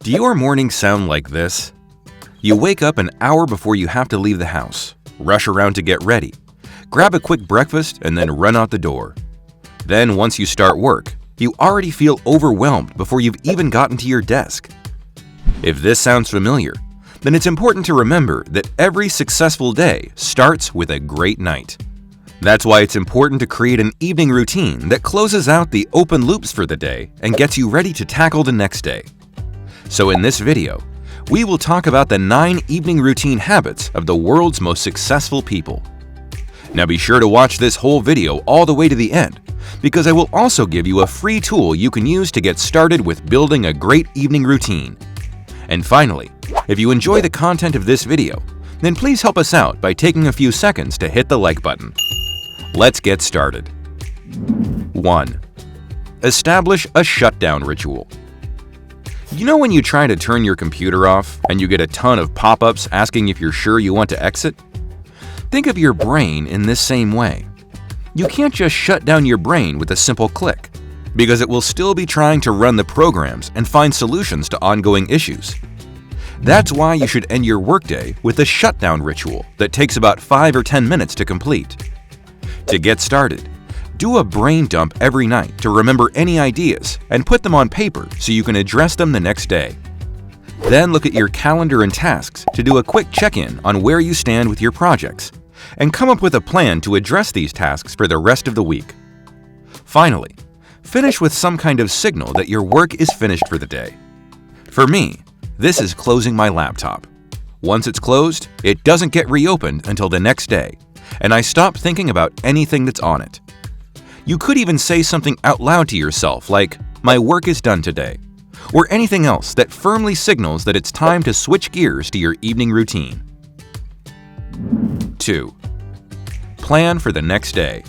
Do your mornings sound like this? You wake up an hour before you have to leave the house, rush around to get ready, grab a quick breakfast, and then run out the door. Then once you start work, you already feel overwhelmed before you've even gotten to your desk. If this sounds familiar, then it's important to remember that every successful day starts with a great night. That's why it's important to create an evening routine that closes out the open loops for the day and gets you ready to tackle the next day. So in this video, we will talk about the 9 evening routine habits of the world's most successful people. Now be sure to watch this whole video all the way to the end, because I will also give you a free tool you can use to get started with building a great evening routine. And finally, if you enjoy the content of this video, then please help us out by taking a few seconds to hit the like button. Let's get started. 1. Establish a shutdown ritual. You know when you try to turn your computer off and you get a ton of pop-ups asking if you're sure you want to exit? Think of your brain in this same way. You can't just shut down your brain with a simple click, because it will still be trying to run the programs and find solutions to ongoing issues. That's why you should end your workday with a shutdown ritual that takes about 5 or 10 minutes to complete. To get started, do a brain dump every night to remember any ideas and put them on paper so you can address them the next day. Then look at your calendar and tasks to do a quick check-in on where you stand with your projects and come up with a plan to address these tasks for the rest of the week. Finally, finish with some kind of signal that your work is finished for the day. For me, this is closing my laptop. Once it's closed, it doesn't get reopened until the next day, and I stop thinking about anything that's on it. You could even say something out loud to yourself like, "My work is done today," or anything else that firmly signals that it's time to switch gears to your evening routine. 2. Plan for the next day.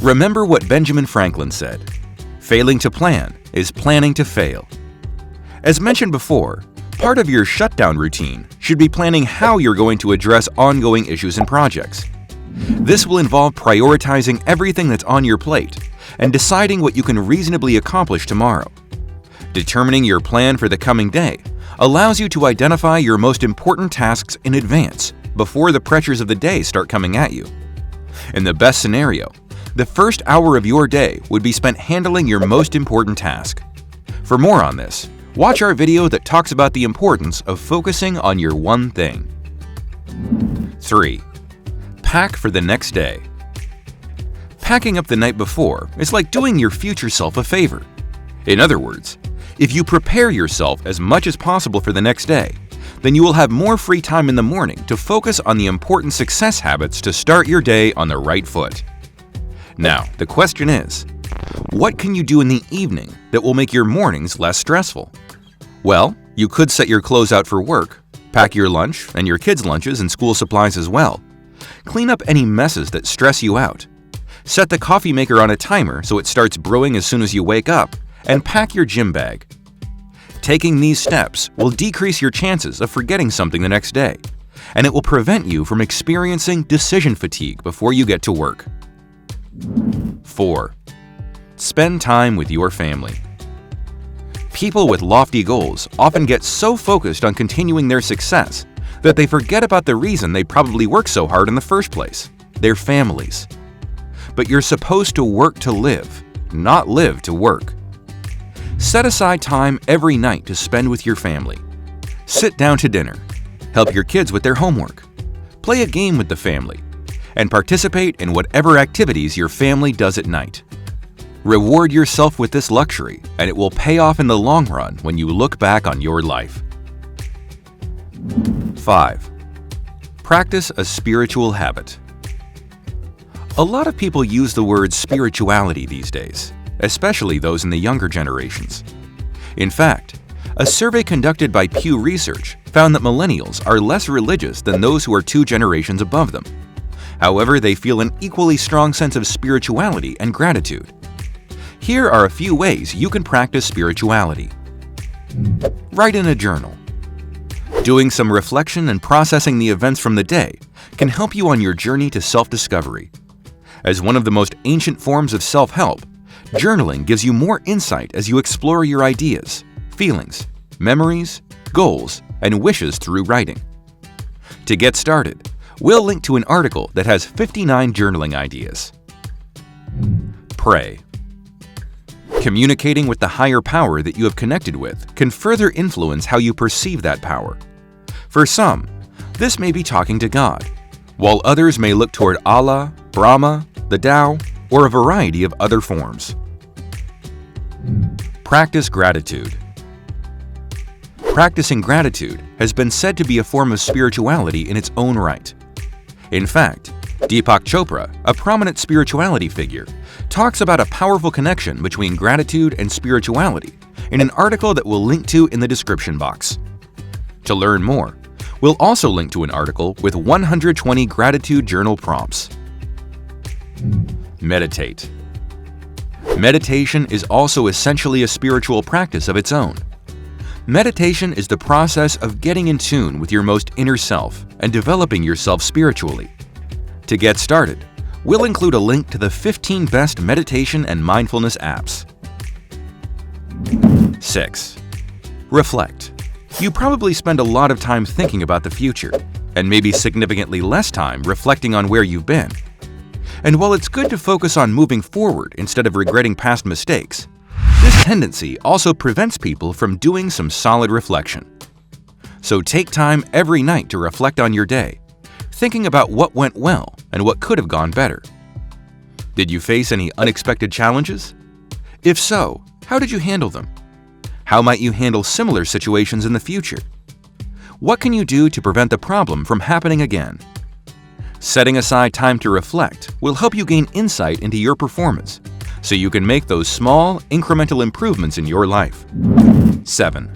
Remember what Benjamin Franklin said, "Failing to plan is planning to fail." As mentioned before, part of your shutdown routine should be planning how you're going to address ongoing issues and projects. This will involve prioritizing everything that's on your plate and deciding what you can reasonably accomplish tomorrow. Determining your plan for the coming day allows you to identify your most important tasks in advance before the pressures of the day start coming at you. In the best scenario, the first hour of your day would be spent handling your most important task. For more on this, watch our video that talks about the importance of focusing on your one thing. 3. Pack for the next day. Packing up the night before is like doing your future self a favor. In other words, if you prepare yourself as much as possible for the next day, then you will have more free time in the morning to focus on the important success habits to start your day on the right foot. Now, the question is, what can you do in the evening that will make your mornings less stressful? Well, you could set your clothes out for work, pack your lunch and your kids' lunches and school supplies as well. Clean up any messes that stress you out. Set the coffee maker on a timer so it starts brewing as soon as you wake up, and pack your gym bag. Taking these steps will decrease your chances of forgetting something the next day, and it will prevent you from experiencing decision fatigue before you get to work. 4. Spend time with your family. People with lofty goals often get so focused on continuing their success that they forget about the reason they probably work so hard in the first place, their families. But you're supposed to work to live, not live to work. Set aside time every night to spend with your family. Sit down to dinner, help your kids with their homework, play a game with the family, and participate in whatever activities your family does at night. Reward yourself with this luxury, and it will pay off in the long run when you look back on your life. 5. Practice a spiritual habit. A lot of people use the word spirituality these days, especially those in the younger generations. In fact, a survey conducted by Pew Research found that millennials are less religious than those who are 2 generations above them. However, they feel an equally strong sense of spirituality and gratitude. Here are a few ways you can practice spirituality. Write in a journal. Doing some reflection and processing the events from the day can help you on your journey to self-discovery. As one of the most ancient forms of self-help, journaling gives you more insight as you explore your ideas, feelings, memories, goals, and wishes through writing. To get started, we'll link to an article that has 59 journaling ideas. Pray. Communicating with the higher power that you have connected with can further influence how you perceive that power. For some, this may be talking to God, while others may look toward Allah, Brahma, the Tao, or a variety of other forms. Practice gratitude. Practicing gratitude has been said to be a form of spirituality in its own right. In fact, Deepak Chopra, a prominent spirituality figure, talks about a powerful connection between gratitude and spirituality in an article that we'll link to in the description box. To learn more, we'll also link to an article with 120 gratitude journal prompts. Meditate. Meditation is also essentially a spiritual practice of its own. Meditation is the process of getting in tune with your most inner self and developing yourself spiritually. To get started, we'll include a link to the 15 best meditation and mindfulness apps. 6. Reflect. You probably spend a lot of time thinking about the future, and maybe significantly less time reflecting on where you've been. And while it's good to focus on moving forward instead of regretting past mistakes, this tendency also prevents people from doing some solid reflection. So take time every night to reflect on your day, thinking about what went well and what could have gone better. Did you face any unexpected challenges? If so, how did you handle them? How might you handle similar situations in the future? What can you do to prevent the problem from happening again? Setting aside time to reflect will help you gain insight into your performance, so you can make those small, incremental improvements in your life. 7.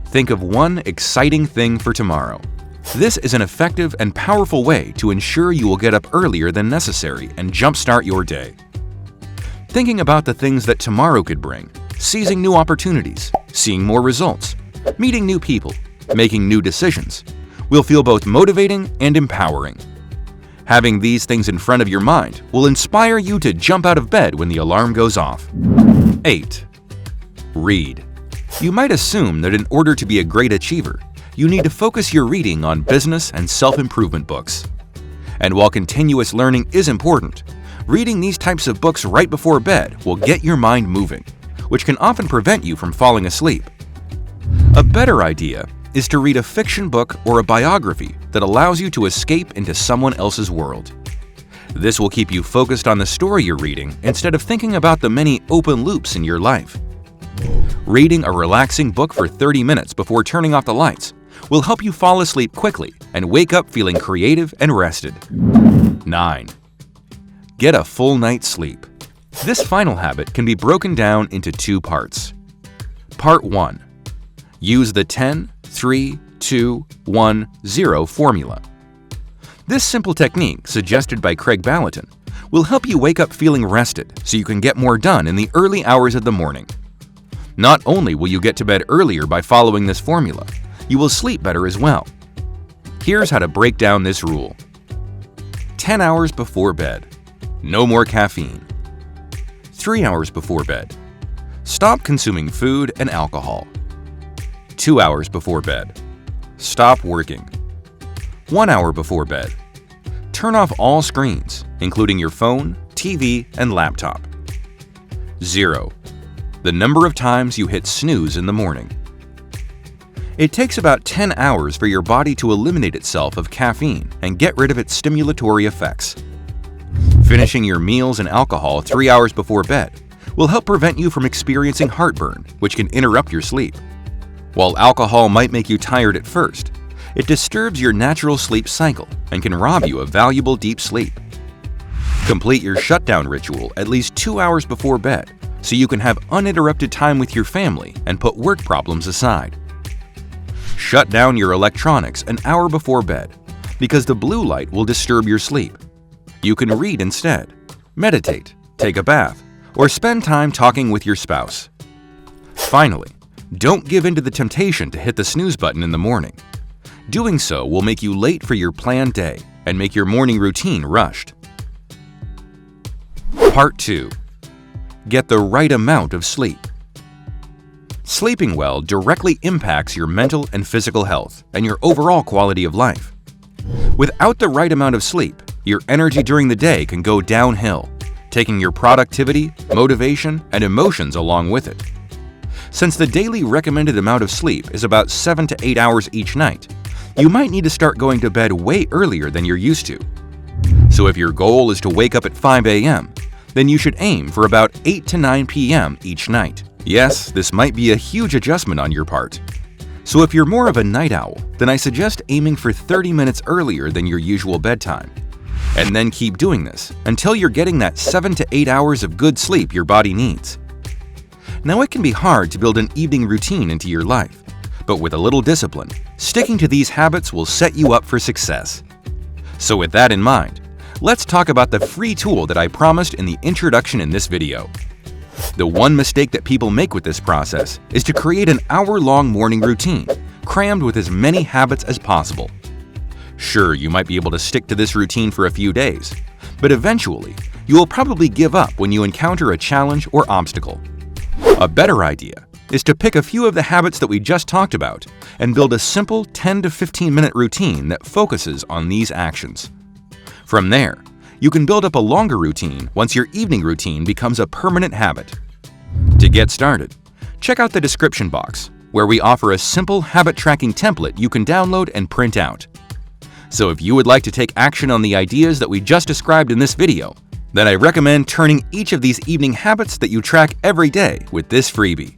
Think of one exciting thing for tomorrow. This is an effective and powerful way to ensure you will get up earlier than necessary and jumpstart your day. Thinking about the things that tomorrow could bring, seizing new opportunities, seeing more results, meeting new people, making new decisions, will feel both motivating and empowering. Having these things in front of your mind will inspire you to jump out of bed when the alarm goes off. 8. Read. You might assume that in order to be a great achiever, you need to focus your reading on business and self-improvement books. And while continuous learning is important, reading these types of books right before bed will get your mind moving, which can often prevent you from falling asleep. A better idea is to read a fiction book or a biography that allows you to escape into someone else's world. This will keep you focused on the story you're reading instead of thinking about the many open loops in your life. Reading a relaxing book for 30 minutes before turning off the lights will help you fall asleep quickly and wake up feeling creative and rested. 9. Get a full night's sleep. This final habit can be broken down into 2 parts. Part 1. Use the 10-3-2-1-0 formula. This simple technique, suggested by Craig Ballatin, will help you wake up feeling rested so you can get more done in the early hours of the morning. Not only will you get to bed earlier by following this formula, you will sleep better as well. Here's how to break down this rule. 10 hours before bed. No more caffeine. 3 hours before bed. Stop consuming food and alcohol. 2 hours before bed. Stop working. 1 hour before bed. Turn off all screens, including your phone, TV, and laptop. 0. The number of times you hit snooze in the morning. It takes about 10 hours for your body to eliminate itself of caffeine and get rid of its stimulatory effects. Finishing your meals and alcohol 3 hours before bed will help prevent you from experiencing heartburn, which can interrupt your sleep. While alcohol might make you tired at first, it disturbs your natural sleep cycle and can rob you of valuable deep sleep. Complete your shutdown ritual at least 2 hours before bed so you can have uninterrupted time with your family and put work problems aside. Shut down your electronics an hour before bed because the blue light will disturb your sleep. You can read instead, meditate, take a bath, or spend time talking with your spouse. Finally, don't give in to the temptation to hit the snooze button in the morning. Doing so will make you late for your planned day and make your morning routine rushed. Part 2. Get the right amount of sleep. Sleeping well directly impacts your mental and physical health and your overall quality of life. Without the right amount of sleep, your energy during the day can go downhill, taking your productivity, motivation, and emotions along with it. Since the daily recommended amount of sleep is about 7 to 8 hours each night, you might need to start going to bed way earlier than you're used to. So if your goal is to wake up at 5 a.m., then you should aim for about 8 to 9 p.m. each night. Yes, this might be a huge adjustment on your part. So if you're more of a night owl, then I suggest aiming for 30 minutes earlier than your usual bedtime. And then keep doing this until you're getting that 7 to 8 hours of good sleep your body needs. Now, it can be hard to build an evening routine into your life, but with a little discipline, sticking to these habits will set you up for success. So with that in mind, let's talk about the free tool that I promised in the introduction in this video. The one mistake that people make with this process is to create an hour-long morning routine, crammed with as many habits as possible. Sure, you might be able to stick to this routine for a few days, but eventually, you will probably give up when you encounter a challenge or obstacle. A better idea is to pick a few of the habits that we just talked about and build a simple 10 to 15-minute routine that focuses on these actions. From there, you can build up a longer routine once your evening routine becomes a permanent habit. To get started, check out the description box, where we offer a simple habit tracking template you can download and print out. So if you would like to take action on the ideas that we just described in this video, then I recommend turning each of these evening habits that you track every day with this freebie.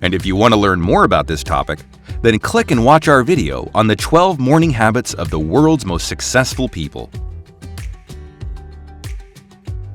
And if you want to learn more about this topic, then click and watch our video on the 12 morning habits of the world's most successful people.